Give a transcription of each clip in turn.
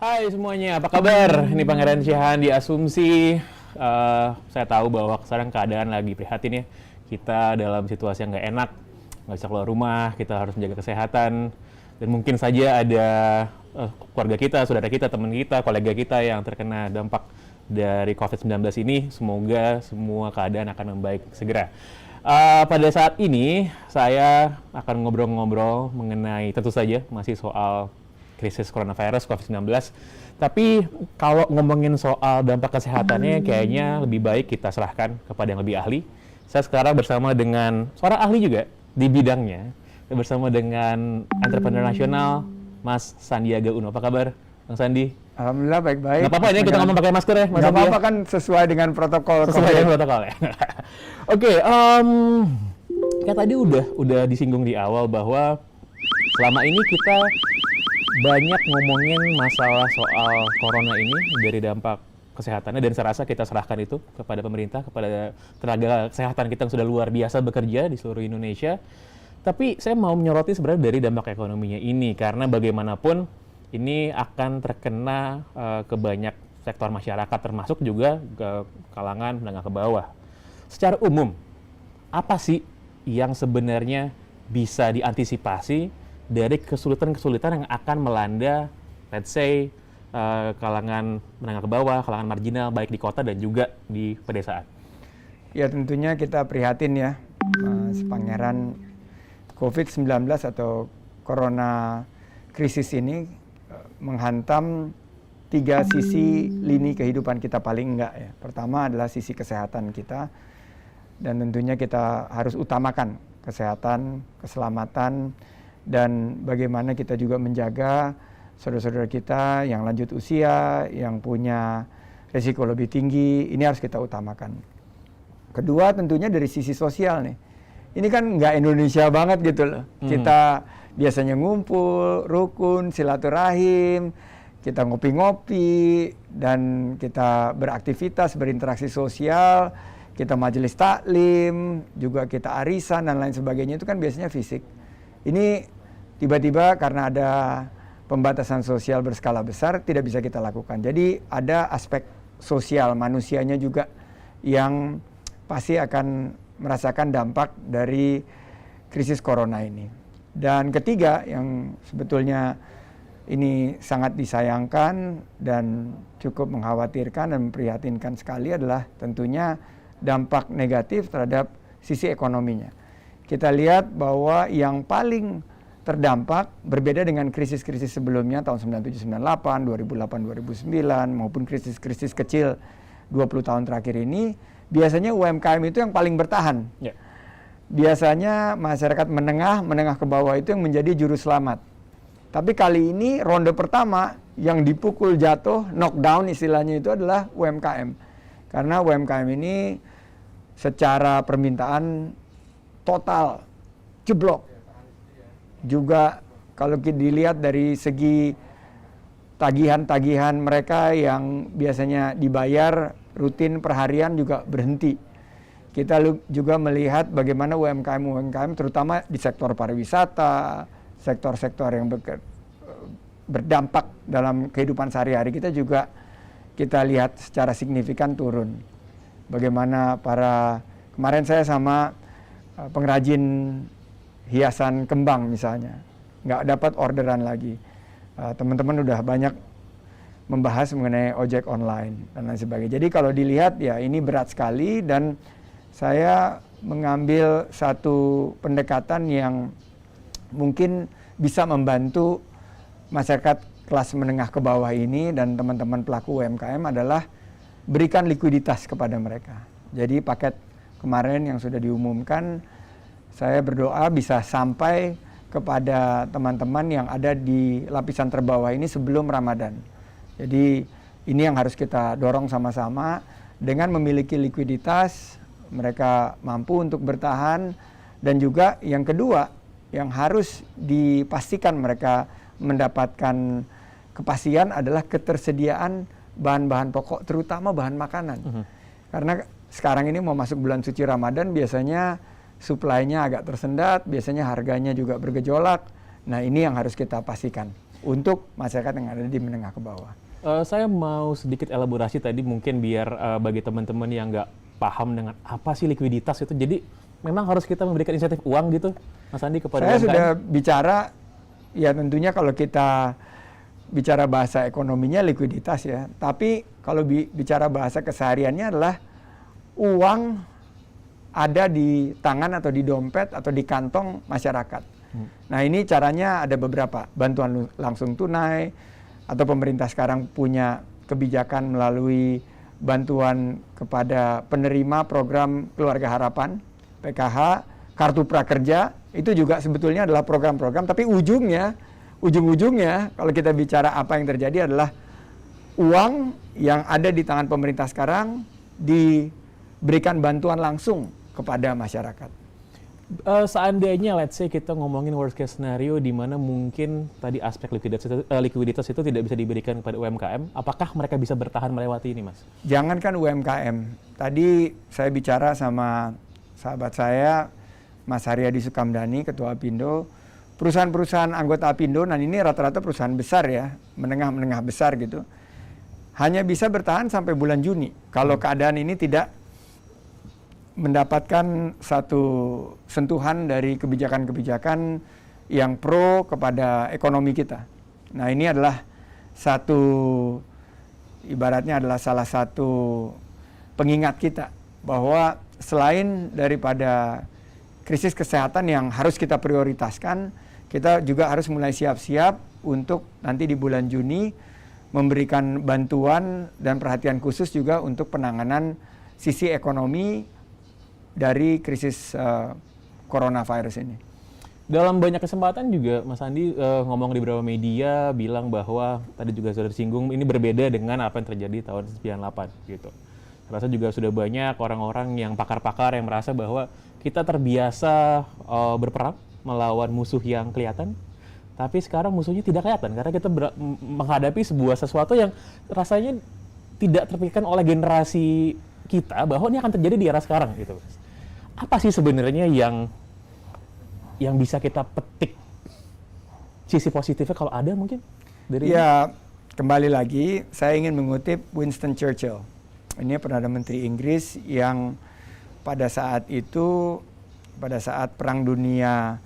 Hai semuanya, apa kabar? Ini Pangeran Syahan di Asumsi. Saya tahu bahwa sekarang keadaan lagi prihatin ya. Kita dalam situasi yang nggak enak, nggak bisa keluar rumah, kita harus menjaga kesehatan. Dan mungkin saja ada keluarga kita, saudara kita, teman kita, kolega kita yang terkena dampak dari COVID-19 ini. Semoga semua keadaan akan membaik segera. Pada saat ini, saya akan ngobrol-ngobrol mengenai tentu saja masih soal krisis coronavirus COVID-19. Tapi kalau ngomongin soal dampak kesehatannya, kayaknya lebih baik kita serahkan kepada yang lebih ahli. Saya sekarang bersama dengan seorang ahli juga di bidangnya, bersama dengan entrepreneur nasional, Mas Sandiaga Uno. Apa kabar, Bang Sandi? Alhamdulillah baik-baik. Nggak apa-apa ini kita ngomong pakai masker ya, Mas Sandi? Nggak apa-apa kan sesuai dengan protokol. Sesuai dengan protokol ya. Oke, kayak tadi udah disinggung di awal bahwa selama ini kita banyak ngomongin masalah soal corona ini dari dampak kesehatannya, dan saya rasa kita serahkan itu kepada pemerintah, kepada tenaga kesehatan kita yang sudah luar biasa bekerja di seluruh Indonesia. Tapi saya mau menyoroti sebenarnya dari dampak ekonominya ini, karena bagaimanapun ini akan terkena ke banyak sektor masyarakat, termasuk juga ke kalangan menengah ke bawah. Secara umum, apa sih yang sebenarnya bisa diantisipasi dari kesulitan-kesulitan yang akan melanda, let's say, kalangan menengah ke bawah, kalangan marginal, baik di kota dan juga di pedesaan? Ya tentunya kita prihatin ya, Mas Pangeran, COVID-19 atau Corona krisis ini menghantam tiga sisi lini kehidupan kita paling enggak ya. Pertama adalah sisi kesehatan kita, dan tentunya kita harus utamakan kesehatan, keselamatan, dan bagaimana kita juga menjaga saudara-saudara kita yang lanjut usia, yang punya risiko lebih tinggi. Ini harus kita utamakan. Kedua tentunya dari sisi sosial nih. Ini kan nggak Indonesia banget gitu loh. Kita biasanya ngumpul, rukun, silaturahim, kita ngopi-ngopi, dan kita beraktivitas, berinteraksi sosial, kita majelis taklim, juga kita arisan dan lain sebagainya, itu kan biasanya fisik. Ini tiba-tiba karena ada pembatasan sosial berskala besar tidak bisa kita lakukan. Jadi ada aspek sosial manusianya juga yang pasti akan merasakan dampak dari krisis corona ini. Dan ketiga yang sebetulnya ini sangat disayangkan dan cukup mengkhawatirkan dan memprihatinkan sekali adalah tentunya dampak negatif terhadap sisi ekonominya. Kita lihat bahwa yang paling terdampak berbeda dengan krisis-krisis sebelumnya tahun 97-98, 2008-2009 maupun krisis-krisis kecil 20 tahun terakhir ini, biasanya UMKM itu yang paling bertahan. Yeah. Biasanya masyarakat menengah ke bawah itu yang menjadi juru selamat. Tapi kali ini ronde pertama yang dipukul jatuh, knockdown istilahnya itu adalah UMKM. Karena UMKM ini secara permintaan total jeblok. Juga kalau dilihat dari segi tagihan-tagihan mereka yang biasanya dibayar rutin per harian juga berhenti. Kita juga melihat bagaimana UMKM terutama di sektor pariwisata, sektor-sektor yang berdampak dalam kehidupan sehari-hari kita juga kita lihat secara signifikan turun. Bagaimana kemarin saya sama pengrajin hiasan kembang misalnya, nggak dapat orderan lagi. Teman-teman udah banyak membahas mengenai ojek online dan lain sebagainya. Jadi kalau dilihat ya ini berat sekali, dan saya mengambil satu pendekatan yang mungkin bisa membantu masyarakat kelas menengah ke bawah ini dan teman-teman pelaku UMKM adalah berikan likuiditas kepada mereka. Jadi paket kemarin yang sudah diumumkan, saya berdoa bisa sampai kepada teman-teman yang ada di lapisan terbawah ini sebelum Ramadan. Jadi ini yang harus kita dorong sama-sama. Dengan memiliki likuiditas, mereka mampu untuk bertahan. Dan juga yang kedua, yang harus dipastikan mereka mendapatkan kepastian adalah ketersediaan bahan-bahan pokok, terutama bahan makanan. Karena sekarang ini mau masuk bulan suci Ramadan, biasanya supply-nya agak tersendat, biasanya harganya juga bergejolak. Nah ini yang harus kita pastikan. untuk masyarakat yang ada di menengah ke bawah. Saya mau sedikit elaborasi tadi mungkin biar bagi teman-teman yang nggak paham dengan apa sih likuiditas itu. Jadi memang harus kita memberikan insentif uang gitu, Mas Andi, kepada Saya UMKM? sudah bicara, ya tentunya kalau kita bicara bahasa ekonominya likuiditas ya. Tapi kalau bicara bahasa kesehariannya adalah uang ada di tangan atau di dompet atau di kantong masyarakat. Nah ini caranya ada beberapa, bantuan langsung tunai, atau pemerintah sekarang punya kebijakan melalui bantuan kepada penerima program Keluarga Harapan, PKH, Kartu Prakerja, itu juga sebetulnya adalah program-program, tapi ujung-ujungnya kalau kita bicara apa yang terjadi adalah uang yang ada di tangan pemerintah sekarang diberikan bantuan langsung kepada masyarakat. Seandainya let's say kita ngomongin worst case scenario di mana mungkin tadi aspek likuiditas itu tidak bisa diberikan kepada UMKM, apakah mereka bisa bertahan melewati ini, Mas? Jangankan UMKM, tadi saya bicara sama sahabat saya, Mas Haryadi Sukamdhani, Ketua Apindo, perusahaan-perusahaan anggota Apindo, dan ini rata-rata perusahaan besar ya, menengah-menengah besar gitu, hanya bisa bertahan sampai bulan Juni. Kalau keadaan ini tidak mendapatkan satu sentuhan dari kebijakan-kebijakan yang pro kepada ekonomi kita. Nah ini adalah ibaratnya adalah salah satu pengingat kita bahwa selain daripada krisis kesehatan yang harus kita prioritaskan, kita juga harus mulai siap-siap untuk nanti di bulan Juni memberikan bantuan dan perhatian khusus juga untuk penanganan sisi ekonomi dari krisis coronavirus ini. Dalam banyak kesempatan juga Mas Andi ngomong di beberapa media bilang bahwa tadi juga sudah disinggung ini berbeda dengan apa yang terjadi tahun 98 gitu. Rasa juga sudah banyak orang-orang yang pakar-pakar yang merasa bahwa kita terbiasa berperang melawan musuh yang kelihatan, tapi sekarang musuhnya tidak kelihatan karena kita menghadapi sesuatu yang rasanya tidak terpikirkan oleh generasi kita bahwa ini akan terjadi di era sekarang gitu. Apa sih sebenarnya yang bisa kita petik sisi positifnya kalau ada mungkin dari ya kembali lagi saya ingin mengutip Winston Churchill. Ini Perdana Menteri Inggris yang pada saat Perang Dunia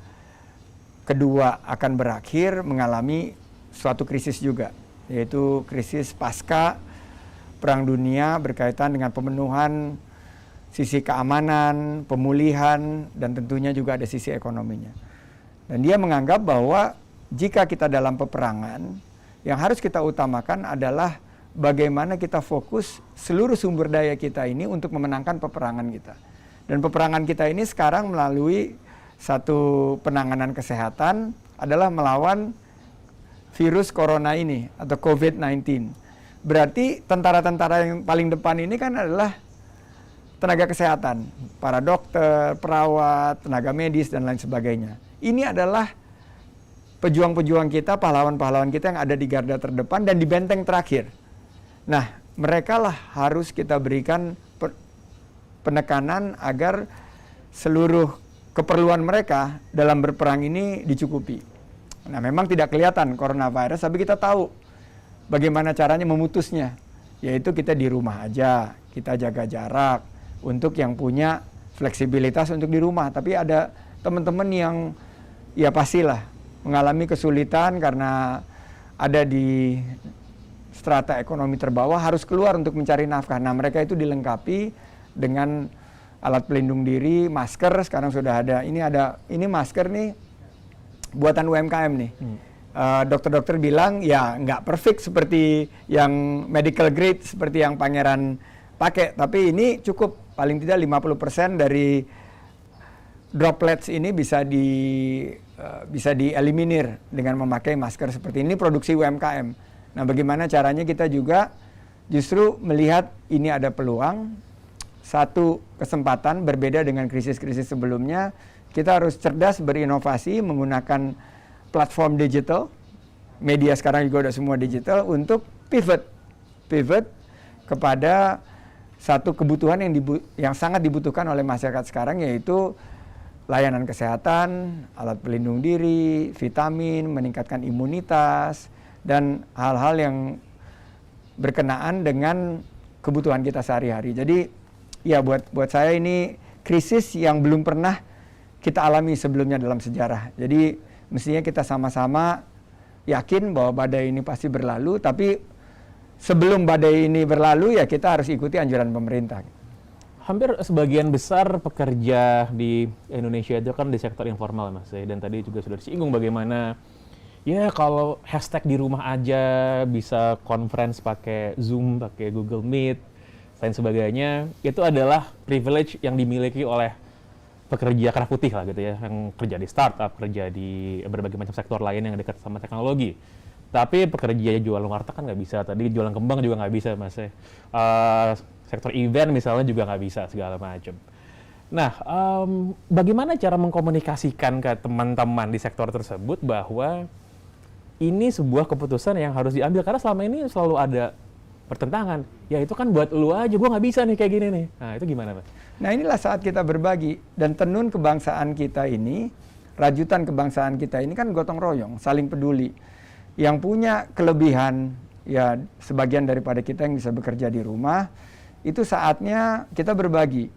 Kedua akan berakhir mengalami suatu krisis juga, yaitu krisis pasca Perang Dunia berkaitan dengan pemenuhan sisi keamanan, pemulihan, dan tentunya juga ada sisi ekonominya. Dan dia menganggap bahwa jika kita dalam peperangan, yang harus kita utamakan adalah bagaimana kita fokus seluruh sumber daya kita ini untuk memenangkan peperangan kita. Dan peperangan kita ini sekarang melalui satu penanganan kesehatan adalah melawan virus corona ini atau COVID-19. Berarti tentara-tentara yang paling depan ini kan adalah tenaga kesehatan, para dokter, perawat, tenaga medis, dan lain sebagainya. Ini adalah pejuang-pejuang kita, pahlawan-pahlawan kita yang ada di garda terdepan dan di benteng terakhir. Nah, mereka lah harus kita berikan penekanan agar seluruh keperluan mereka dalam berperang ini dicukupi. Nah, memang tidak kelihatan coronavirus, tapi kita tahu bagaimana caranya memutusnya. Yaitu kita di rumah aja, kita jaga jarak, untuk yang punya fleksibilitas untuk di rumah. Tapi ada teman-teman yang ya pastilah mengalami kesulitan karena ada di strata ekonomi terbawah, harus keluar untuk mencari nafkah. Nah mereka itu dilengkapi dengan alat pelindung diri, masker, sekarang sudah ada. Ini masker nih buatan UMKM nih. Dokter-dokter bilang ya nggak perfect seperti yang medical grade seperti yang Pangeran pakai, tapi ini cukup. Paling tidak 50% dari droplets ini bisa dieliminir dengan memakai masker seperti ini, produksi UMKM. Nah, bagaimana caranya kita juga justru melihat ini ada peluang, satu kesempatan berbeda dengan krisis-krisis sebelumnya. Kita harus cerdas berinovasi menggunakan platform digital, media sekarang juga udah semua digital, untuk pivot kepada satu kebutuhan yang sangat dibutuhkan oleh masyarakat sekarang, yaitu layanan kesehatan, alat pelindung diri, vitamin, meningkatkan imunitas, dan hal-hal yang berkenaan dengan kebutuhan kita sehari-hari. Jadi ya buat saya ini krisis yang belum pernah kita alami sebelumnya dalam sejarah. Jadi mestinya kita sama-sama yakin bahwa badai ini pasti berlalu, tapi sebelum badai ini berlalu ya kita harus ikuti anjuran pemerintah. Hampir sebagian besar pekerja di Indonesia itu kan di sektor informal, Mas. Dan tadi juga sudah disinggung bagaimana ya kalau hashtag di rumah aja bisa conference pakai Zoom, pakai Google Meet, dan sebagainya, itu adalah privilege yang dimiliki oleh pekerja kerah putih lah gitu ya, yang kerja di startup, kerja di berbagai macam sektor lain yang dekat sama teknologi. Tapi pekerja jualan warteg kan nggak bisa, tadi jualan kembang juga nggak bisa, Mas. Sektor event misalnya juga nggak bisa, segala macam. Nah, bagaimana cara mengkomunikasikan ke teman-teman di sektor tersebut bahwa ini sebuah keputusan yang harus diambil, karena selama ini selalu ada pertentangan. Ya itu kan buat lu aja, gue nggak bisa nih kayak gini nih. Nah itu gimana, Mas? Nah inilah saat kita berbagi, dan tenun kebangsaan kita ini, rajutan kebangsaan kita ini kan gotong royong, saling peduli. Yang punya kelebihan, ya sebagian daripada kita yang bisa bekerja di rumah, itu saatnya kita berbagi.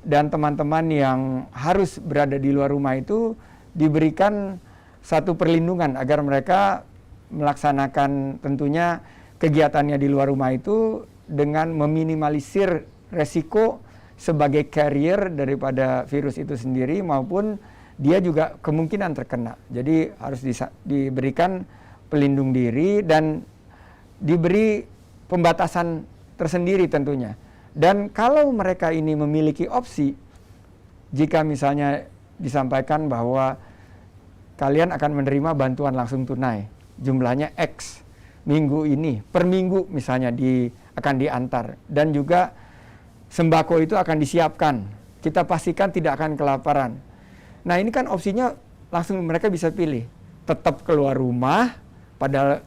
Dan teman-teman yang harus berada di luar rumah itu diberikan satu perlindungan agar mereka melaksanakan tentunya kegiatannya di luar rumah itu dengan meminimalisir resiko sebagai carrier daripada virus itu sendiri, maupun dia juga kemungkinan terkena. Jadi harus diberikan pelindung diri dan diberi pembatasan tersendiri tentunya. Dan kalau mereka ini memiliki opsi, jika misalnya disampaikan bahwa kalian akan menerima bantuan langsung tunai, jumlahnya X minggu ini, per minggu misalnya akan diantar, dan juga sembako itu akan disiapkan, kita pastikan tidak akan kelaparan. Nah ini kan opsinya langsung mereka bisa pilih, tetap keluar rumah, padahal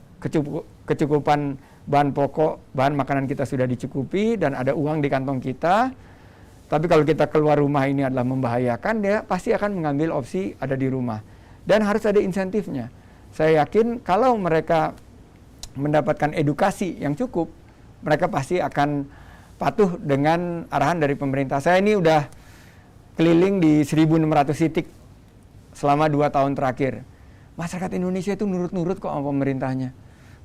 kecukupan bahan pokok, bahan makanan kita sudah dicukupi dan ada uang di kantong kita. Tapi kalau kita keluar rumah ini adalah membahayakan, dia pasti akan mengambil opsi ada di rumah. Dan harus ada insentifnya. Saya yakin kalau mereka mendapatkan edukasi yang cukup, mereka pasti akan patuh dengan arahan dari pemerintah. Saya ini udah keliling di 1.600 titik selama 2 tahun terakhir. Masyarakat Indonesia itu nurut-nurut kok sama pemerintahnya.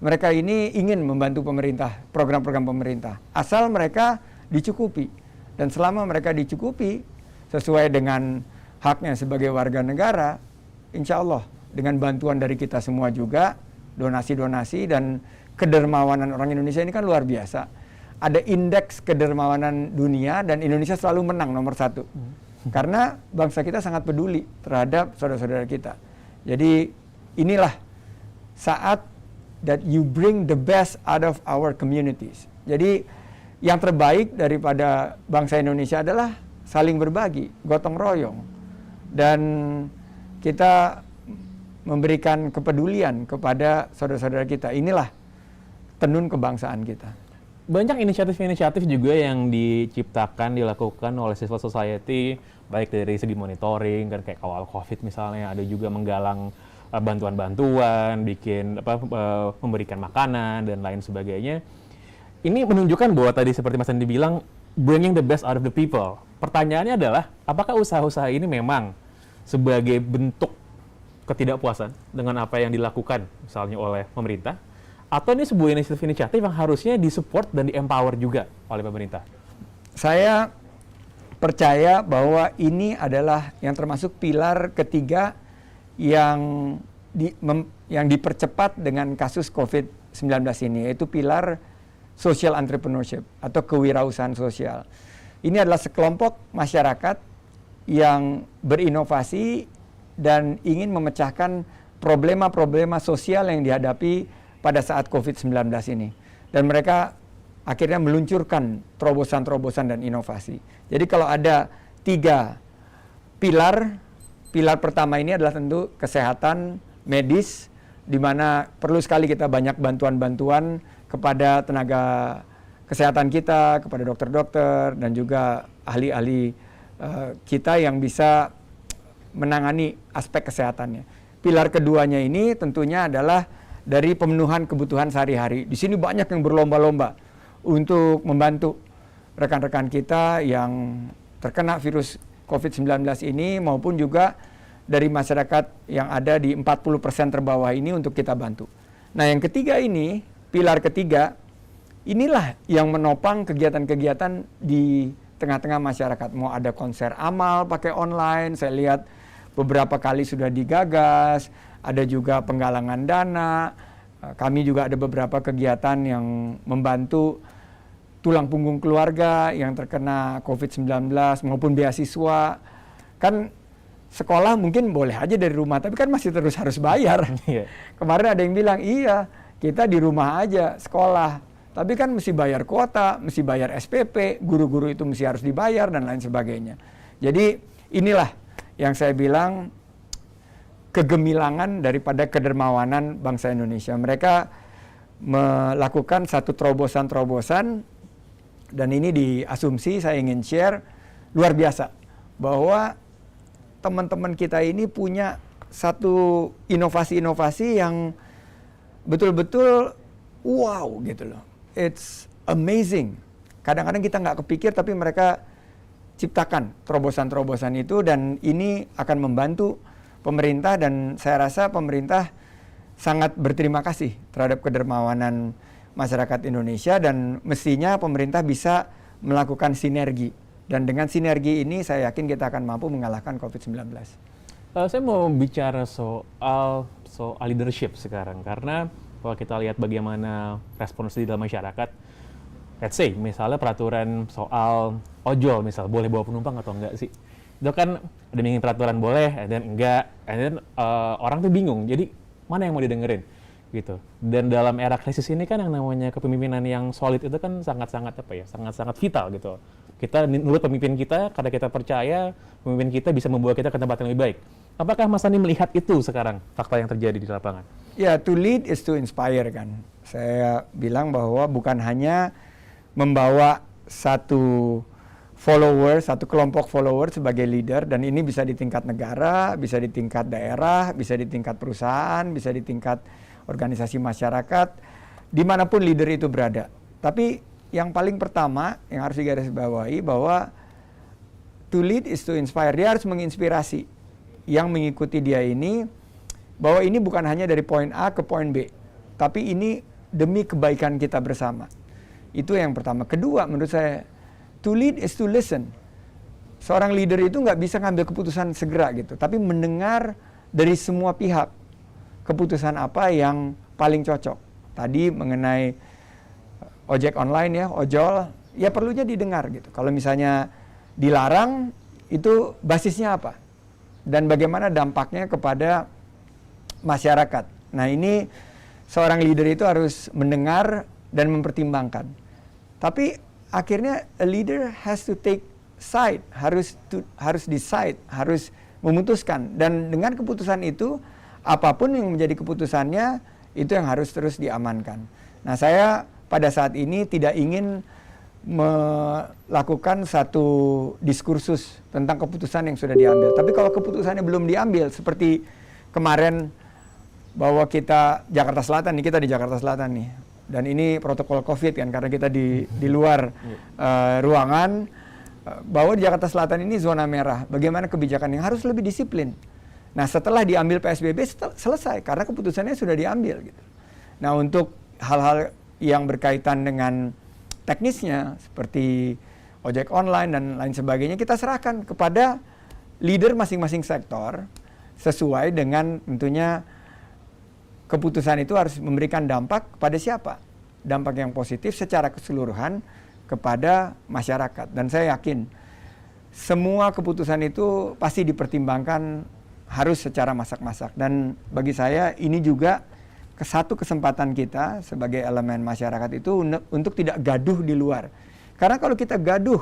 Mereka ini ingin membantu pemerintah, program-program pemerintah, asal mereka dicukupi. Dan selama mereka dicukupi sesuai dengan haknya sebagai warga negara, insya Allah dengan bantuan dari kita semua juga, donasi-donasi dan kedermawanan orang Indonesia ini kan luar biasa. Ada indeks kedermawanan dunia dan Indonesia selalu menang nomor 1. Karena bangsa kita sangat peduli terhadap saudara-saudara kita. Jadi inilah saat that you bring the best out of our communities. Jadi yang terbaik daripada bangsa Indonesia adalah saling berbagi, gotong royong. Dan kita memberikan kepedulian kepada saudara-saudara kita. Inilah tenun kebangsaan kita. Banyak inisiatif-inisiatif juga yang diciptakan, dilakukan oleh civil society, baik dari segi monitoring, kan kayak kawal COVID misalnya, ada juga menggalang bantuan-bantuan, memberikan makanan dan lain sebagainya. Ini menunjukkan bahwa tadi seperti Mas Andi bilang, bringing the best out of the people. Pertanyaannya adalah, apakah usaha-usaha ini memang sebagai bentuk ketidakpuasan dengan apa yang dilakukan misalnya oleh pemerintah, atau ini sebuah inisiatif yang harusnya disupport dan di-empower juga oleh pemerintah? Saya percaya bahwa ini adalah yang termasuk pilar ketiga yang dipercepat dengan kasus COVID-19 ini, yaitu pilar social entrepreneurship atau kewirausahaan sosial. Ini adalah sekelompok masyarakat yang berinovasi dan ingin memecahkan problema-problema sosial yang dihadapi pada saat COVID-19 ini. Dan mereka akhirnya meluncurkan terobosan-terobosan dan inovasi. Jadi kalau ada 3 pilar, pilar pertama ini adalah tentu kesehatan medis, di mana perlu sekali kita banyak bantuan-bantuan kepada tenaga kesehatan kita, kepada dokter-dokter, dan juga ahli-ahli kita yang bisa menangani aspek kesehatannya. Pilar keduanya ini tentunya adalah dari pemenuhan kebutuhan sehari-hari. Di sini banyak yang berlomba-lomba untuk membantu rekan-rekan kita yang terkena virus COVID-19 ini maupun juga dari masyarakat yang ada di 40% terbawah ini untuk kita bantu. Nah, yang ketiga ini, pilar ketiga, inilah yang menopang kegiatan-kegiatan di tengah-tengah masyarakat. Mau ada konser amal pakai online, saya lihat beberapa kali sudah digagas, ada juga penggalangan dana, kami juga ada beberapa kegiatan yang membantu tulang punggung keluarga yang terkena COVID-19 maupun beasiswa. Kan sekolah mungkin boleh aja dari rumah, tapi kan masih terus harus bayar. Kemarin ada yang bilang, iya kita di rumah aja sekolah, tapi kan mesti bayar kuota, mesti bayar SPP, guru-guru itu mesti harus dibayar dan lain sebagainya. Jadi inilah yang saya bilang kegemilangan daripada kedermawanan bangsa Indonesia. Mereka melakukan satu terobosan-terobosan dan ini diasumsi saya ingin share luar biasa bahwa teman-teman kita ini punya satu inovasi-inovasi yang betul-betul wow gitu loh. It's amazing. Kadang-kadang kita nggak kepikir tapi mereka ciptakan terobosan-terobosan itu dan ini akan membantu pemerintah dan saya rasa pemerintah sangat berterima kasih terhadap kedermawanan masyarakat Indonesia dan mestinya pemerintah bisa melakukan sinergi dan dengan sinergi ini saya yakin kita akan mampu mengalahkan COVID-19. Saya mau bicara soal leadership sekarang karena kalau kita lihat bagaimana respons di dalam masyarakat, let's say misalnya peraturan soal ojol misal boleh bawa penumpang atau enggak sih, itu kan ada yang peraturan boleh dan enggak, dan orang tuh bingung jadi mana yang mau didengerin gitu. Dan dalam era krisis ini kan yang namanya kepemimpinan yang solid itu kan sangat-sangat sangat-sangat vital gitu. Kita nurut pemimpin kita karena kita percaya pemimpin kita bisa membawa kita ke tempat yang lebih baik. Apakah Mas Andi melihat itu sekarang fakta yang terjadi di lapangan? Ya, to lead is to inspire kan. Saya bilang bahwa bukan hanya membawa satu kelompok follower sebagai leader dan ini bisa di tingkat negara, bisa di tingkat daerah, bisa di tingkat perusahaan, bisa di tingkat organisasi masyarakat, dimanapun leader itu berada. Tapi yang paling pertama yang harus digarisbawahi bahwa to lead is to inspire. Dia harus menginspirasi yang mengikuti dia ini bahwa ini bukan hanya dari poin A ke poin B, tapi ini demi kebaikan kita bersama. Itu yang pertama. Kedua, menurut saya, to lead is to listen. Seorang leader itu nggak bisa ngambil keputusan segera gitu, tapi mendengar dari semua pihak keputusan apa yang paling cocok. Tadi mengenai ojek online ya, ojol, ya perlunya didengar gitu. Kalau misalnya dilarang, itu basisnya apa? Dan bagaimana dampaknya kepada masyarakat. Nah ini seorang leader itu harus mendengar dan mempertimbangkan. Tapi akhirnya a leader has to take side, harus decide, harus memutuskan. Dan dengan keputusan itu, apapun yang menjadi keputusannya, itu yang harus terus diamankan. Nah saya pada saat ini tidak ingin melakukan satu diskursus tentang keputusan yang sudah diambil. Tapi kalau keputusannya belum diambil, seperti kemarin bahwa kita Jakarta Selatan nih, kita di Jakarta Selatan nih, dan ini protokol COVID kan karena kita di luar ruangan, bahwa di Jakarta Selatan ini zona merah. Bagaimana kebijakan yang harus lebih disiplin. Nah setelah diambil PSBB selesai karena keputusannya sudah diambil gitu. Nah untuk hal-hal yang berkaitan dengan teknisnya seperti ojek online dan lain sebagainya kita serahkan kepada leader masing-masing sektor sesuai dengan tentunya keputusan itu harus memberikan dampak pada siapa? Dampak yang positif secara keseluruhan kepada masyarakat. Dan saya yakin semua keputusan itu pasti dipertimbangkan harus secara masak-masak. Dan bagi saya ini juga satu kesempatan kita sebagai elemen masyarakat itu untuk tidak gaduh di luar. Karena kalau kita gaduh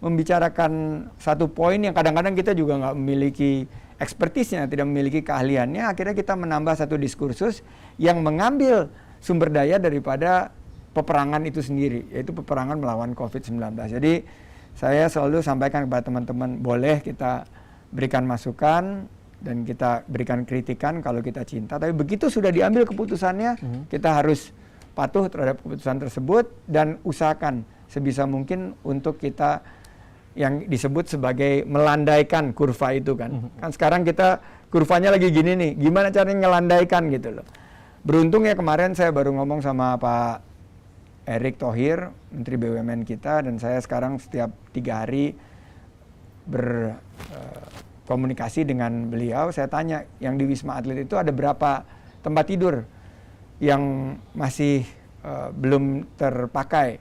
membicarakan satu poin yang kadang-kadang kita juga nggak memiliki ekspertisnya, tidak memiliki keahliannya, akhirnya kita menambah satu diskursus yang mengambil sumber daya daripada peperangan itu sendiri, yaitu peperangan melawan COVID-19. Jadi saya selalu sampaikan kepada teman-teman, boleh kita berikan masukan dan kita berikan kritikan kalau kita cinta. Tapi begitu sudah diambil keputusannya, kita harus patuh terhadap keputusan tersebut dan usahakan sebisa mungkin untuk kita yang disebut sebagai melandaikan kurva itu kan. Kan sekarang kita kurvanya lagi gini nih, gimana caranya ngelandaikan gitu loh. Beruntung ya kemarin saya baru ngomong sama Pak Erick Thohir, Menteri BUMN kita, dan saya sekarang setiap 3 hari berkomunikasi dengan beliau. Saya tanya, yang di Wisma Atlet itu ada berapa tempat tidur yang masih belum terpakai?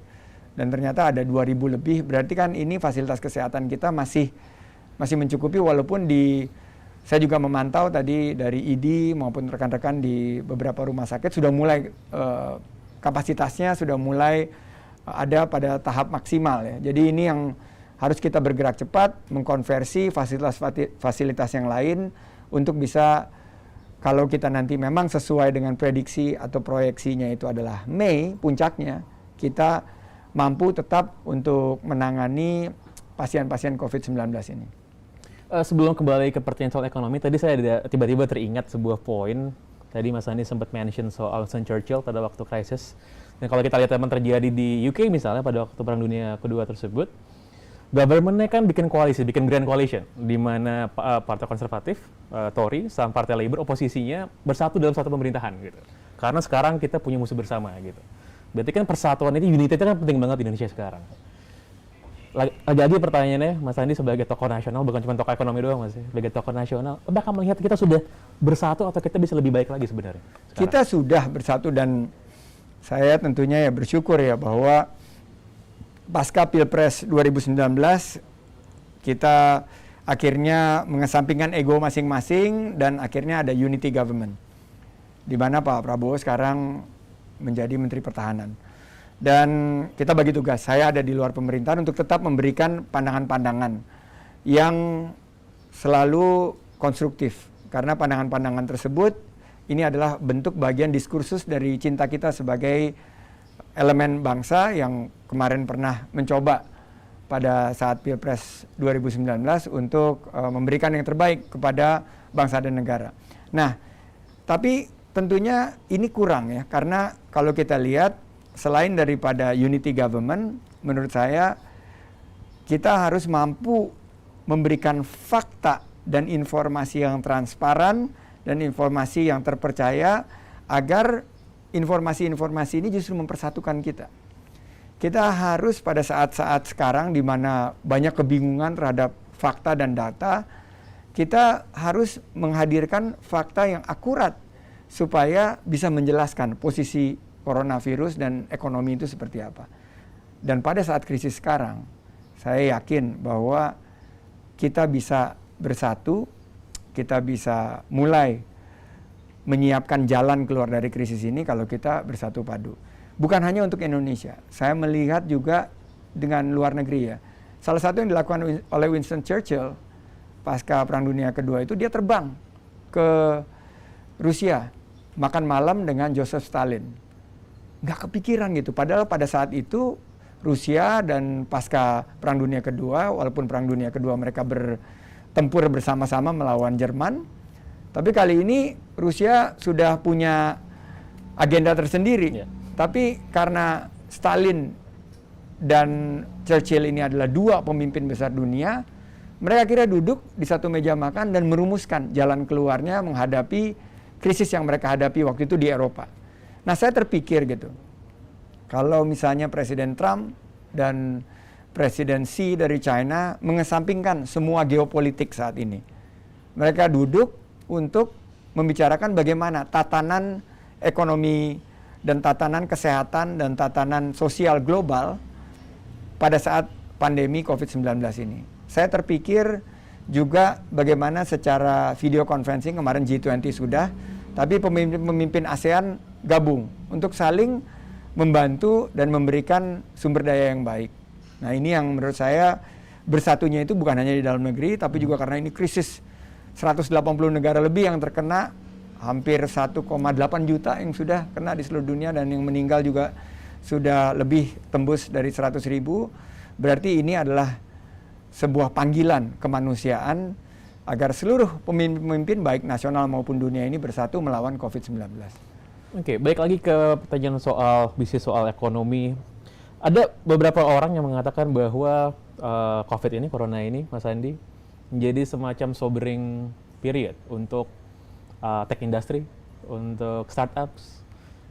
Dan ternyata ada 2.000 lebih, berarti kan ini fasilitas kesehatan kita masih mencukupi, walaupun saya juga memantau tadi dari ID maupun rekan-rekan di beberapa rumah sakit sudah mulai kapasitasnya sudah mulai ada pada tahap maksimal ya. Jadi ini yang harus kita bergerak cepat mengkonversi fasilitas yang lain untuk bisa, kalau kita nanti memang sesuai dengan prediksi atau proyeksinya itu adalah Mei puncaknya, kita mampu tetap untuk menangani pasien-pasien COVID-19 ini. Sebelum kembali ke pertanyaan soal ekonomi, tadi saya tiba-tiba teringat sebuah poin. Tadi Mas Andi sempat mention soal Winston Churchill pada waktu krisis. Dan kalau kita lihat memang terjadi di UK misalnya pada waktu Perang Dunia Kedua tersebut, government-nya kan bikin koalisi, bikin grand coalition, di mana partai konservatif, Tory, sama partai Labour, oposisinya bersatu dalam satu pemerintahan gitu. Karena sekarang kita punya musuh bersama gitu. Berarti kan persatuan ini, unity itu kan penting banget di Indonesia sekarang. Lagi pertanyaannya, Mas Andi sebagai tokoh nasional, bukan cuma tokoh ekonomi doang Mas, sebagai tokoh nasional, apakah melihat kita sudah bersatu atau kita bisa lebih baik lagi sebenarnya? Sekarang? Kita sudah bersatu dan saya tentunya ya bersyukur ya bahwa pasca Pilpres 2019 kita akhirnya mengesampingkan ego masing-masing dan akhirnya ada unity government, di mana Pak Prabowo sekarang menjadi Menteri Pertahanan. Dan kita bagi tugas, saya ada di luar pemerintahan untuk tetap memberikan pandangan-pandangan yang selalu konstruktif. Karena pandangan-pandangan tersebut, ini adalah bentuk bagian diskursus dari cinta kita sebagai elemen bangsa yang kemarin pernah mencoba pada saat Pilpres 2019 untuk memberikan yang terbaik kepada bangsa dan negara. Nah, tapi tentunya ini kurang ya, karena kalau kita lihat selain daripada unity government, menurut saya kita harus mampu memberikan fakta dan informasi yang transparan dan informasi yang terpercaya agar informasi-informasi ini justru mempersatukan kita. Kita harus pada saat-saat sekarang di mana banyak kebingungan terhadap fakta dan data, kita harus menghadirkan fakta yang akurat supaya bisa menjelaskan posisi coronavirus dan ekonomi itu seperti apa. Dan pada saat krisis sekarang, saya yakin bahwa kita bisa bersatu, kita bisa mulai menyiapkan jalan keluar dari krisis ini kalau kita bersatu padu. Bukan hanya untuk Indonesia, saya melihat juga dengan luar negeri ya. Salah satu yang dilakukan oleh Winston Churchill pasca Perang Dunia Kedua itu dia terbang ke Rusia, makan malam dengan Joseph Stalin. Nggak kepikiran gitu, padahal pada saat itu Rusia dan pasca Perang Dunia Kedua, walaupun Perang Dunia Kedua mereka bertempur bersama-sama melawan Jerman, tapi kali ini Rusia sudah punya agenda tersendiri. Yeah. Tapi karena Stalin dan Churchill ini adalah dua pemimpin besar dunia, mereka kira duduk di satu meja makan dan merumuskan jalan keluarnya menghadapi krisis yang mereka hadapi waktu itu di Eropa. Nah, saya terpikir gitu, kalau misalnya Presiden Trump dan Presiden Xi dari China mengesampingkan semua geopolitik saat ini. Mereka duduk untuk membicarakan bagaimana tatanan ekonomi dan tatanan kesehatan dan tatanan sosial global pada saat pandemi COVID-19 ini. Saya terpikir juga bagaimana secara video conferencing, kemarin G20 sudah, tapi pemimpin ASEAN gabung untuk saling membantu dan memberikan sumber daya yang baik. Nah, ini yang menurut saya bersatunya itu bukan hanya di dalam negeri, tapi juga karena ini krisis 180 negara lebih yang terkena, hampir 1,8 juta yang sudah kena di seluruh dunia, dan yang meninggal juga sudah lebih tembus dari 100.000. Berarti ini adalah sebuah panggilan kemanusiaan agar seluruh pemimpin baik nasional maupun dunia ini bersatu melawan COVID-19. Oke, baik lagi ke pertanyaan soal bisnis, soal ekonomi. Ada beberapa orang yang mengatakan bahwa COVID ini, corona ini, Mas Andi, menjadi semacam sobering period untuk tech industry, untuk startups,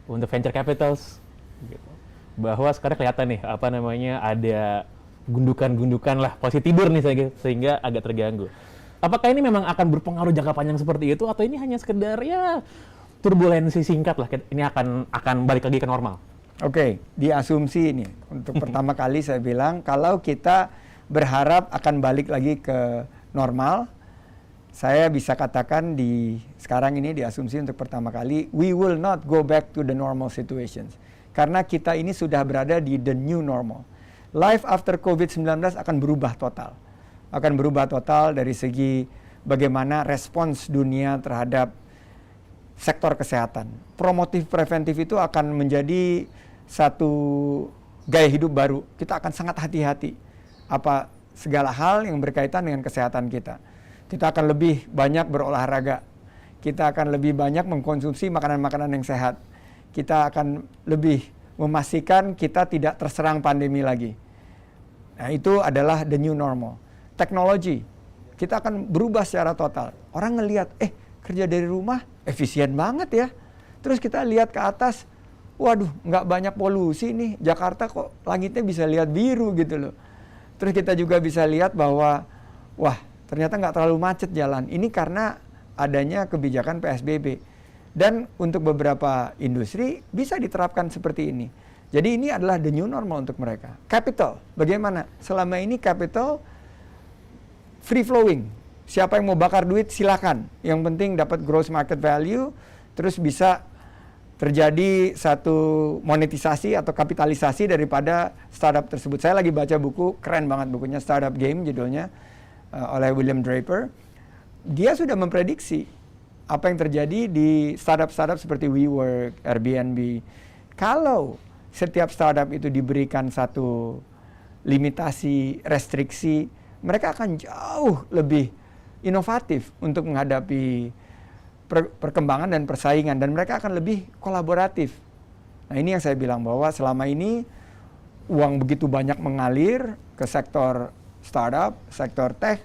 untuk venture capitals, gitu. Bahwa sekarang kelihatan nih, ada gundukan-gundukan lah, posisi tidur nih sehingga agak terganggu. Apakah ini memang akan berpengaruh jangka panjang seperti itu, atau ini hanya sekedar ya turbulensi singkat lah, ini akan balik lagi ke normal? Oke, diasumsi ini untuk pertama kali saya bilang kalau kita berharap akan balik lagi ke normal, saya bisa katakan sekarang ini diasumsi untuk pertama kali we will not go back to the normal situations. Karena kita ini sudah berada di the new normal. Life after COVID-19 akan berubah total. Akan berubah total dari segi bagaimana respons dunia terhadap sektor kesehatan. Promotif preventif itu akan menjadi satu gaya hidup baru. Kita akan sangat hati-hati segala hal yang berkaitan dengan kesehatan kita. Kita akan lebih banyak berolahraga. Kita akan lebih banyak mengkonsumsi makanan-makanan yang sehat. Kita akan lebih memastikan kita tidak terserang pandemi lagi. Nah, itu adalah the new normal. Teknologi, kita akan berubah secara total. Orang ngelihat, kerja dari rumah efisien banget ya. Terus kita lihat ke atas, waduh, nggak banyak polusi nih. Jakarta kok langitnya bisa lihat biru gitu loh. Terus kita juga bisa lihat bahwa, wah, ternyata nggak terlalu macet jalan. Ini karena adanya kebijakan PSBB. Dan untuk beberapa industri bisa diterapkan seperti ini. Jadi ini adalah the new normal untuk mereka. Capital, bagaimana? Selama ini capital free flowing. Siapa yang mau bakar duit silakan. Yang penting dapat gross market value, terus bisa terjadi satu monetisasi atau kapitalisasi daripada startup tersebut. Saya lagi baca buku, keren banget bukunya, Startup Game judulnya, oleh William Draper. Dia sudah memprediksi apa yang terjadi di startup-startup seperti WeWork, Airbnb. Kalau setiap startup itu diberikan satu limitasi, restriksi, mereka akan jauh lebih inovatif untuk menghadapi perkembangan dan persaingan, dan mereka akan lebih kolaboratif. Nah, ini yang saya bilang bahwa selama ini uang begitu banyak mengalir ke sektor startup, sektor tech,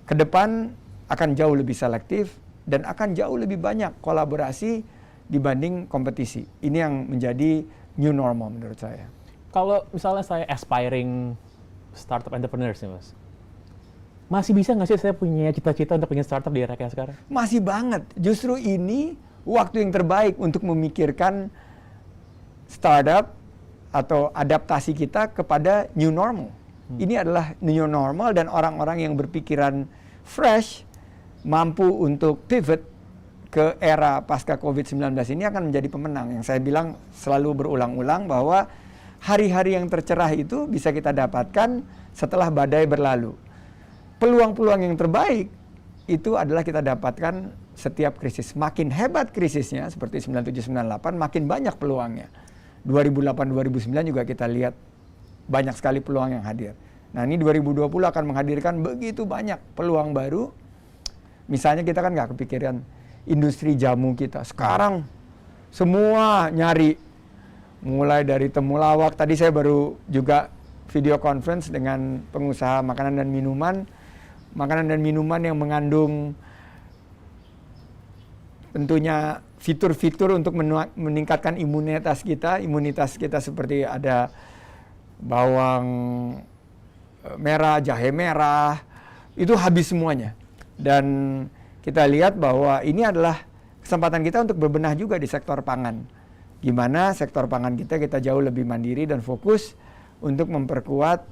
ke depan akan jauh lebih selektif dan akan jauh lebih banyak kolaborasi dibanding kompetisi. Ini yang menjadi new normal menurut saya. Kalau misalnya saya aspiring startup entrepreneurs nih, Mas, masih bisa nggak sih saya punya cita-cita untuk punya startup di era kayak sekarang? Masih banget. Justru ini waktu yang terbaik untuk memikirkan startup atau adaptasi kita kepada new normal. Ini adalah new normal, dan orang-orang yang berpikiran fresh, mampu untuk pivot ke era pasca COVID-19 ini akan menjadi pemenang. Yang saya bilang selalu berulang-ulang bahwa hari-hari yang tercerah itu bisa kita dapatkan setelah badai berlalu. Peluang-peluang yang terbaik itu adalah kita dapatkan setiap krisis. Makin hebat krisisnya seperti 97-98, makin banyak peluangnya. 2008-2009 juga kita lihat banyak sekali peluang yang hadir. Nah, ini 2020 akan menghadirkan begitu banyak peluang baru. Misalnya kita kan nggak kepikiran industri jamu kita. Sekarang semua nyari, mulai dari temulawak. Tadi saya baru juga video conference dengan pengusaha makanan dan minuman yang mengandung tentunya fitur-fitur untuk meningkatkan imunitas kita seperti ada bawang merah, jahe merah, itu habis semuanya. Dan kita lihat bahwa ini adalah kesempatan kita untuk berbenah juga di sektor pangan. Gimana sektor pangan kita jauh lebih mandiri dan fokus untuk memperkuat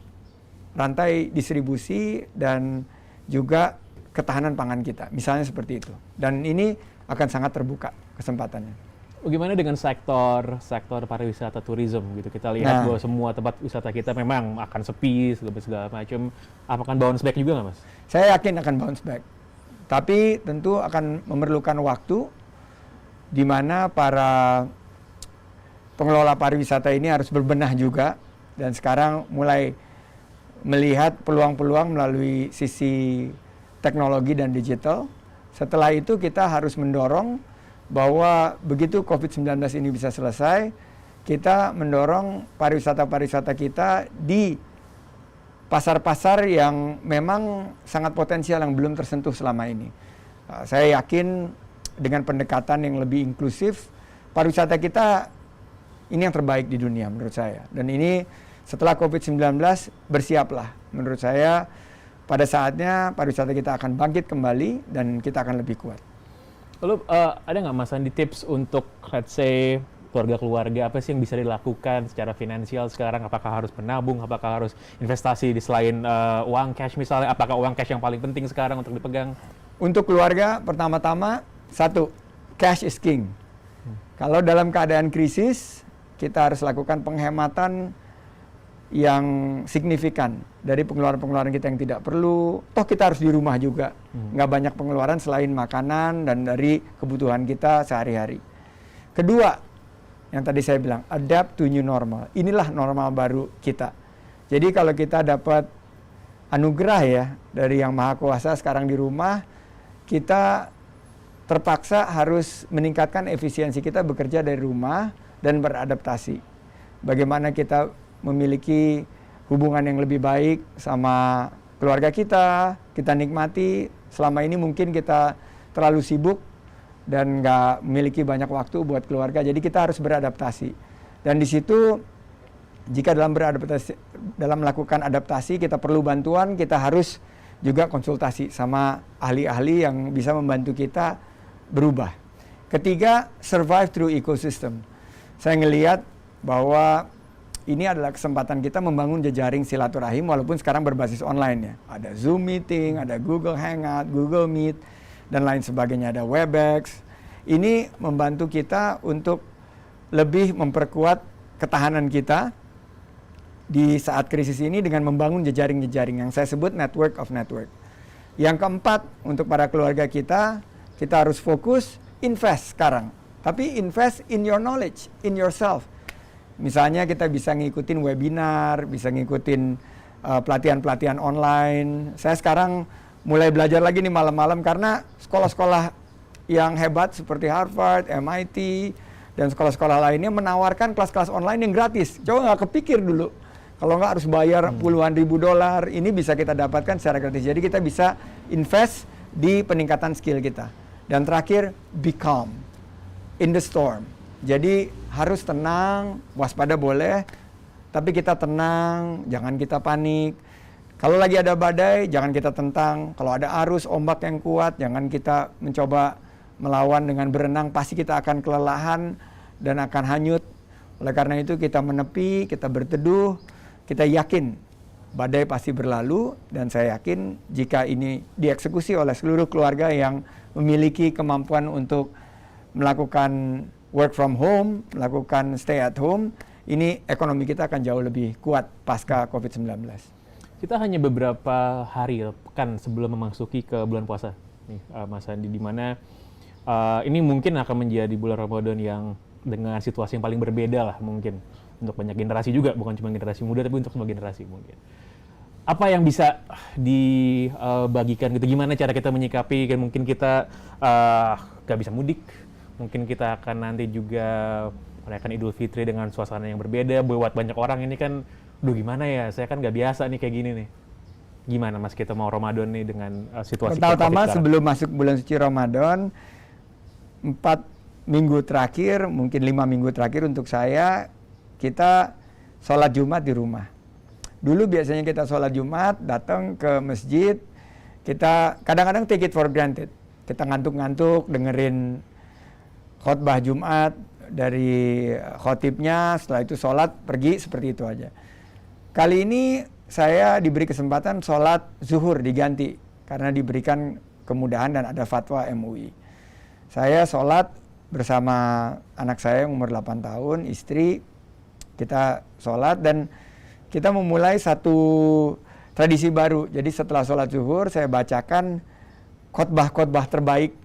rantai distribusi dan juga ketahanan pangan kita. Misalnya seperti itu. Dan ini akan sangat terbuka kesempatannya. Bagaimana dengan sektor pariwisata, tourism gitu? Kita lihat bahwa semua tempat wisata kita memang akan sepi, segala macam. Apakah bounce back juga nggak, Mas? Saya yakin akan bounce back. Tapi tentu akan memerlukan waktu di mana para pengelola pariwisata ini harus berbenah juga. Dan sekarang mulai melihat peluang-peluang melalui sisi teknologi dan digital. Setelah itu kita harus mendorong bahwa begitu COVID-19 ini bisa selesai, kita mendorong pariwisata-pariwisata kita di pasar-pasar yang memang sangat potensial yang belum tersentuh selama ini. Saya yakin dengan pendekatan yang lebih inklusif, pariwisata kita ini yang terbaik di dunia menurut saya. Dan ini setelah COVID-19 bersiaplah. Menurut saya pada saatnya pariwisata kita akan bangkit kembali dan kita akan lebih kuat. Lalu ada nggak Mas Andi tips untuk let's say keluarga apa sih yang bisa dilakukan secara finansial sekarang? Apakah harus menabung? Apakah harus investasi di selain uang cash misalnya? Apakah uang cash yang paling penting sekarang untuk dipegang? Untuk keluarga pertama-tama satu, cash is king. Kalau dalam keadaan krisis kita harus lakukan penghematan yang signifikan dari pengeluaran-pengeluaran kita yang tidak perlu. Toh kita harus di rumah juga, nggak banyak pengeluaran selain makanan dan dari kebutuhan kita sehari-hari. Kedua, yang tadi saya bilang, adapt to new normal. Inilah normal baru kita. Jadi kalau kita dapat anugerah ya dari Yang Maha Kuasa sekarang di rumah, kita terpaksa harus meningkatkan efisiensi kita bekerja dari rumah dan beradaptasi. Bagaimana kita memiliki hubungan yang lebih baik sama keluarga kita nikmati. Selama ini mungkin kita terlalu sibuk dan nggak memiliki banyak waktu buat keluarga, jadi kita harus beradaptasi. Dan di situ, jika dalam melakukan adaptasi, kita perlu bantuan, kita harus juga konsultasi sama ahli-ahli yang bisa membantu kita berubah. Ketiga, survive through ecosystem. Saya ngelihat bahwa ini adalah kesempatan kita membangun jejaring silaturahim walaupun sekarang berbasis online ya. Ada Zoom meeting, ada Google Hangout, Google Meet, dan lain sebagainya, ada Webex. Ini membantu kita untuk lebih memperkuat ketahanan kita di saat krisis ini dengan membangun jejaring-jejaring yang saya sebut network of network. Yang keempat, untuk para keluarga kita harus fokus invest sekarang. Tapi invest in your knowledge, in yourself. Misalnya kita bisa ngikutin webinar, bisa ngikutin pelatihan-pelatihan online. Saya sekarang mulai belajar lagi nih malam-malam karena sekolah-sekolah yang hebat seperti Harvard, MIT, dan sekolah-sekolah lainnya menawarkan kelas-kelas online yang gratis. Coba nggak kepikir dulu. Kalau nggak harus bayar puluhan ribu dolar, ini bisa kita dapatkan secara gratis. Jadi kita bisa invest di peningkatan skill kita. Dan terakhir, be calm in the storm. Jadi harus tenang, waspada boleh, tapi kita tenang, jangan kita panik. Kalau lagi ada badai, jangan kita tentang. Kalau ada arus ombak yang kuat, jangan kita mencoba melawan dengan berenang, pasti kita akan kelelahan dan akan hanyut. Oleh karena itu kita menepi, kita berteduh, kita yakin badai pasti berlalu, dan saya yakin jika ini dieksekusi oleh seluruh keluarga yang memiliki kemampuan untuk melakukan work from home, melakukan stay at home, ini ekonomi kita akan jauh lebih kuat pasca COVID-19. Kita hanya beberapa hari, pekan sebelum memasuki ke bulan puasa, nih, Mas Andi, di mana ini mungkin akan menjadi bulan Ramadan yang dengan situasi yang paling berbeda lah mungkin untuk banyak generasi juga, bukan cuma generasi muda tapi untuk semua generasi mungkin. Apa yang bisa dibagikan gitu? Gimana cara kita menyikapi? Kan mungkin kita nggak bisa mudik, mungkin kita akan nanti juga merayakan Idul Fitri dengan suasana yang berbeda. Buat banyak orang ini kan, duh gimana ya? Saya kan nggak biasa nih kayak gini nih. Gimana Mas kita mau Ramadan nih dengan situasi? Pertama sebelum masuk bulan suci Ramadan, 4 minggu terakhir, mungkin 5 minggu terakhir untuk saya, kita sholat Jumat di rumah. Dulu biasanya kita sholat Jumat, datang ke masjid, kita kadang-kadang take it for granted. Kita ngantuk-ngantuk, dengerin khotbah Jumat dari khotibnya, setelah itu sholat, pergi, seperti itu aja. Kali ini saya diberi kesempatan sholat zuhur diganti, karena diberikan kemudahan dan ada fatwa MUI. Saya sholat bersama anak saya yang umur 8 tahun, istri, kita sholat dan kita memulai satu tradisi baru. Jadi setelah sholat zuhur, saya bacakan khotbah-khotbah terbaik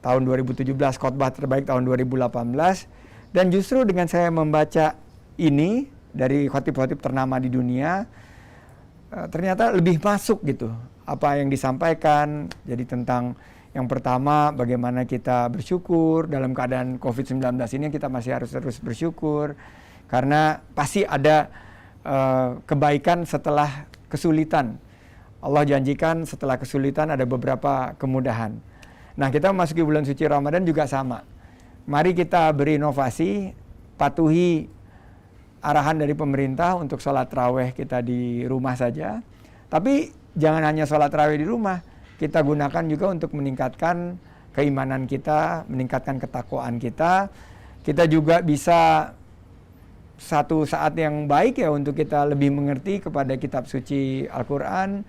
tahun 2017, khotbah terbaik tahun 2018. Dan justru dengan saya membaca ini dari khotib-khotib ternama di dunia, ternyata lebih masuk gitu. apa yang disampaikan. Jadi tentang yang pertama, bagaimana kita bersyukur dalam keadaan COVID-19 ini, kita masih harus terus bersyukur. Karena pasti ada kebaikan setelah kesulitan. Allah janjikan setelah kesulitan ada beberapa kemudahan. Nah, kita memasuki bulan suci Ramadan juga sama. Mari kita berinovasi, patuhi arahan dari pemerintah untuk sholat tarawih kita di rumah saja. Tapi jangan hanya sholat tarawih di rumah, kita gunakan juga untuk meningkatkan keimanan kita, meningkatkan ketakwaan kita. Kita juga bisa satu saat yang baik ya untuk kita lebih mengerti kepada kitab suci Al-Quran.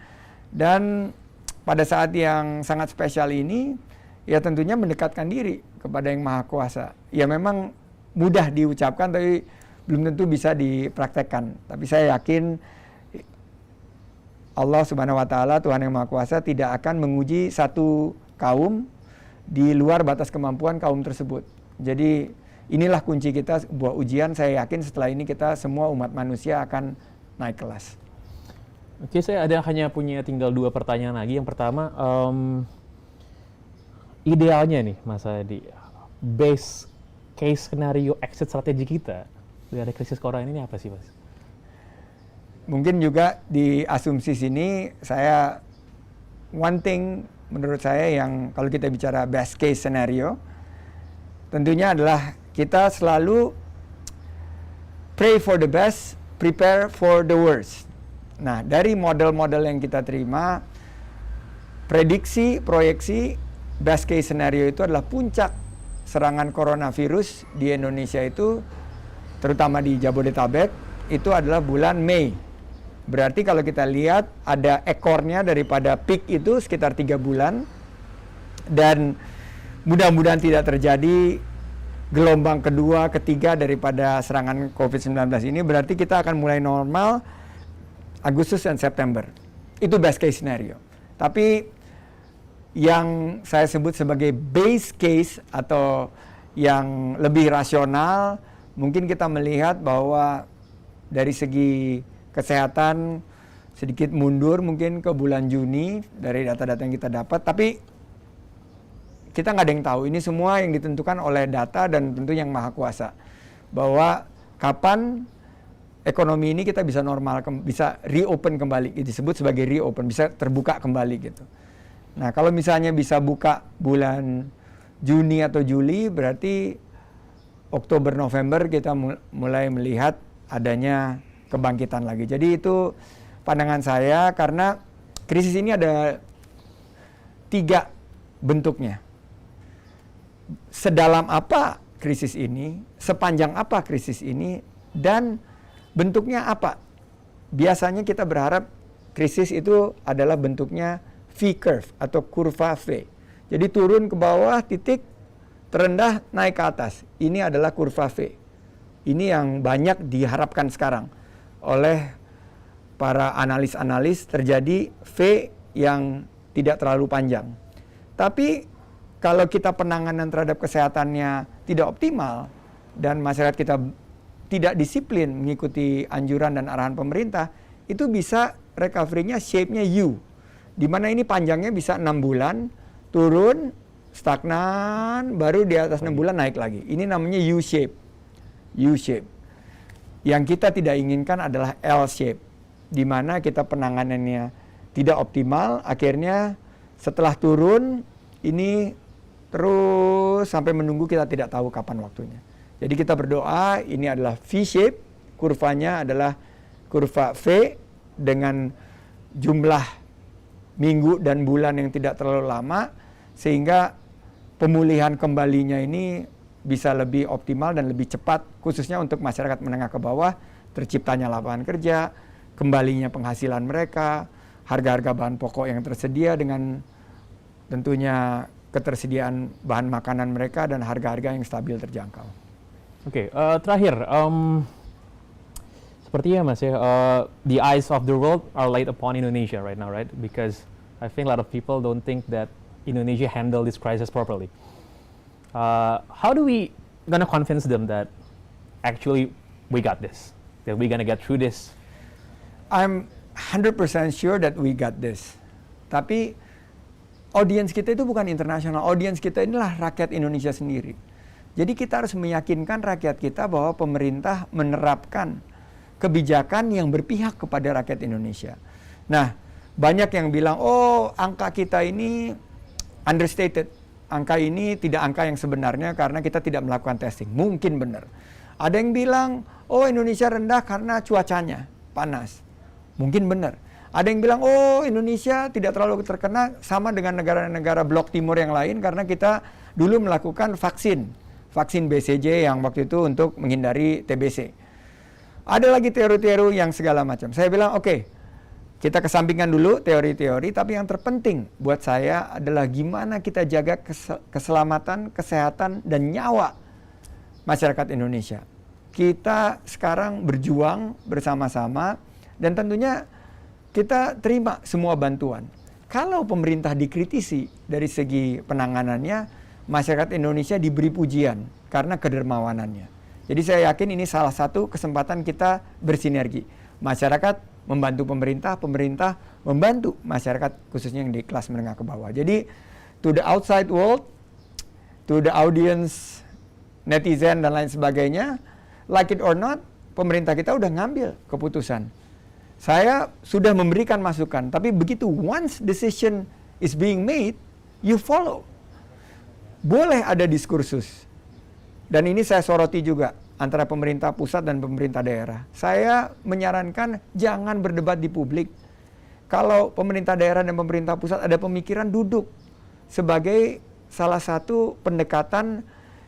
Dan pada saat yang sangat spesial ini, ya tentunya mendekatkan diri kepada yang Maha Kuasa. Ya memang mudah diucapkan, tapi belum tentu bisa dipraktekkan. Tapi saya yakin Allah Subhanahu wa Ta'ala, Tuhan yang Maha Kuasa, tidak akan menguji satu kaum di luar batas kemampuan kaum tersebut. Jadi inilah kunci kita, sebuah ujian. Saya yakin setelah ini kita semua umat manusia akan naik kelas. Oke, saya hanya punya tinggal 2 pertanyaan lagi. Yang pertama, idealnya nih Mas Adi, base case skenario exit strategi kita dari krisis corona ini apa sih, Mas? Mungkin juga di asumsi sini saya one thing menurut saya yang kalau kita bicara best case scenario tentunya adalah kita selalu pray for the best, prepare for the worst. Nah, dari model-model yang kita terima, prediksi, proyeksi best case scenario itu adalah puncak serangan coronavirus di Indonesia itu, terutama di Jabodetabek, itu adalah bulan Mei. Berarti kalau kita lihat ada ekornya daripada peak itu sekitar 3 bulan. Dan mudah-mudahan tidak terjadi gelombang kedua, ketiga daripada serangan COVID-19 ini. Berarti kita akan mulai normal Agustus dan September. Itu best case scenario. Tapi yang saya sebut sebagai base case atau yang lebih rasional, mungkin kita melihat bahwa dari segi kesehatan sedikit mundur mungkin ke bulan Juni dari data-data yang kita dapat, tapi kita nggak ada yang tahu. Ini semua yang ditentukan oleh data dan tentu yang Maha Kuasa. Bahwa kapan ekonomi ini kita bisa normal, bisa reopen kembali, disebut sebagai reopen, bisa terbuka kembali gitu. Nah, kalau misalnya bisa buka bulan Juni atau Juli, berarti Oktober, November kita mulai melihat adanya kebangkitan lagi. Jadi itu pandangan saya, karena krisis ini ada 3 bentuknya. Sedalam apa krisis ini, sepanjang apa krisis ini, dan bentuknya apa. Biasanya kita berharap krisis itu adalah bentuknya V-curve atau kurva V. Jadi turun ke bawah titik, terendah naik ke atas. Ini adalah kurva V. Ini yang banyak diharapkan sekarang oleh para analis-analis, terjadi V yang tidak terlalu panjang. Tapi kalau kita penanganan terhadap kesehatannya tidak optimal dan masyarakat kita tidak disiplin mengikuti anjuran dan arahan pemerintah, itu bisa recovery-nya shape-nya U. Di mana ini panjangnya bisa 6 bulan, turun, stagnan, baru di atas 6 bulan naik lagi. Ini namanya U-shape. U-shape. Yang kita tidak inginkan adalah L-shape, di mana kita penanganannya tidak optimal, akhirnya setelah turun, ini terus sampai menunggu kita tidak tahu kapan waktunya. Jadi kita berdoa, ini adalah V-shape, kurvanya adalah kurva V dengan jumlah minggu dan bulan yang tidak terlalu lama, sehingga pemulihan kembalinya ini bisa lebih optimal dan lebih cepat, khususnya untuk masyarakat menengah ke bawah, terciptanya lapangan kerja, kembalinya penghasilan mereka, harga-harga bahan pokok yang tersedia dengan tentunya ketersediaan bahan makanan mereka dan harga-harga yang stabil terjangkau. Oke, terakhir, sepertinya Mas ya, the eyes of the world are laid upon Indonesia right now, right? Because I think a lot of people don't think that Indonesia handle this crisis properly. How do we gonna convince them that actually we got this, that we're gonna get through this? I'm 100% sure that we got this. Tapi audiens kita itu bukan internasional, audiens kita inilah rakyat Indonesia sendiri. Jadi kita harus meyakinkan rakyat kita bahwa pemerintah menerapkan kebijakan yang berpihak kepada rakyat Indonesia. Nah, banyak yang bilang, oh angka kita ini understated. Angka ini tidak angka yang sebenarnya karena kita tidak melakukan testing. Mungkin benar. Ada yang bilang, oh Indonesia rendah karena cuacanya panas. Mungkin benar. Ada yang bilang, oh Indonesia tidak terlalu terkena sama dengan negara-negara blok timur yang lain karena kita dulu melakukan vaksin BCG yang waktu itu untuk menghindari TBC. Ada lagi teori-teori yang segala macam. Saya bilang, oke, kita kesampingkan dulu teori-teori, tapi yang terpenting buat saya adalah gimana kita jaga keselamatan, kesehatan, dan nyawa masyarakat Indonesia. Kita sekarang berjuang bersama-sama, dan tentunya kita terima semua bantuan. Kalau pemerintah dikritisi dari segi penanganannya, masyarakat Indonesia diberi pujian karena kedermawanannya. Jadi saya yakin ini salah satu kesempatan kita bersinergi. Masyarakat membantu pemerintah, pemerintah membantu masyarakat khususnya yang di kelas menengah ke bawah. Jadi to the outside world, to the audience, netizen dan lain sebagainya, like it or not, pemerintah kita udah ngambil keputusan. Saya sudah memberikan masukan, tapi begitu once decision is being made, you follow. Boleh ada diskursus. Dan ini saya soroti juga antara pemerintah pusat dan pemerintah daerah. Saya menyarankan jangan berdebat di publik. Kalau pemerintah daerah dan pemerintah pusat ada pemikiran, duduk sebagai salah satu pendekatan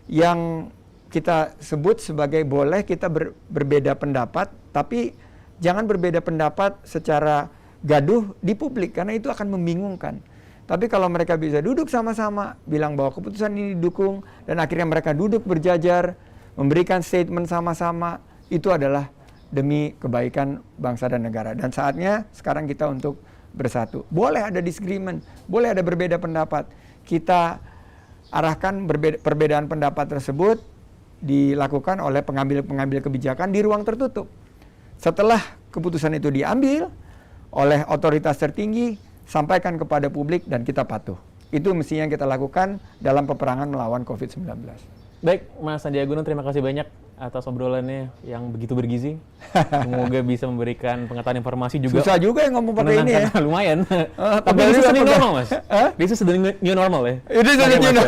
yang kita sebut sebagai boleh kita berbeda pendapat, tapi jangan berbeda pendapat secara gaduh di publik, karena itu akan membingungkan. Tapi kalau mereka bisa duduk sama-sama, bilang bahwa keputusan ini didukung, dan akhirnya mereka duduk berjajar, memberikan statement sama-sama, itu adalah demi kebaikan bangsa dan negara. Dan saatnya sekarang kita untuk bersatu. Boleh ada disagreement, boleh ada berbeda pendapat. Kita arahkan perbedaan pendapat tersebut dilakukan oleh pengambil-pengambil kebijakan di ruang tertutup. Setelah keputusan itu diambil oleh otoritas tertinggi, sampaikan kepada publik dan kita patuh. Itu mestinya yang kita lakukan dalam peperangan melawan COVID-19. Baik, Mas Sandiaga Uno, terima kasih banyak atas obrolannya yang begitu bergizi. Semoga bisa memberikan pengetahuan informasi juga. Susah juga yang ngomong pakai ini ya. Lumayan. Tapi this is the new normal, Mas. This is the new normal ya. It is the new normal.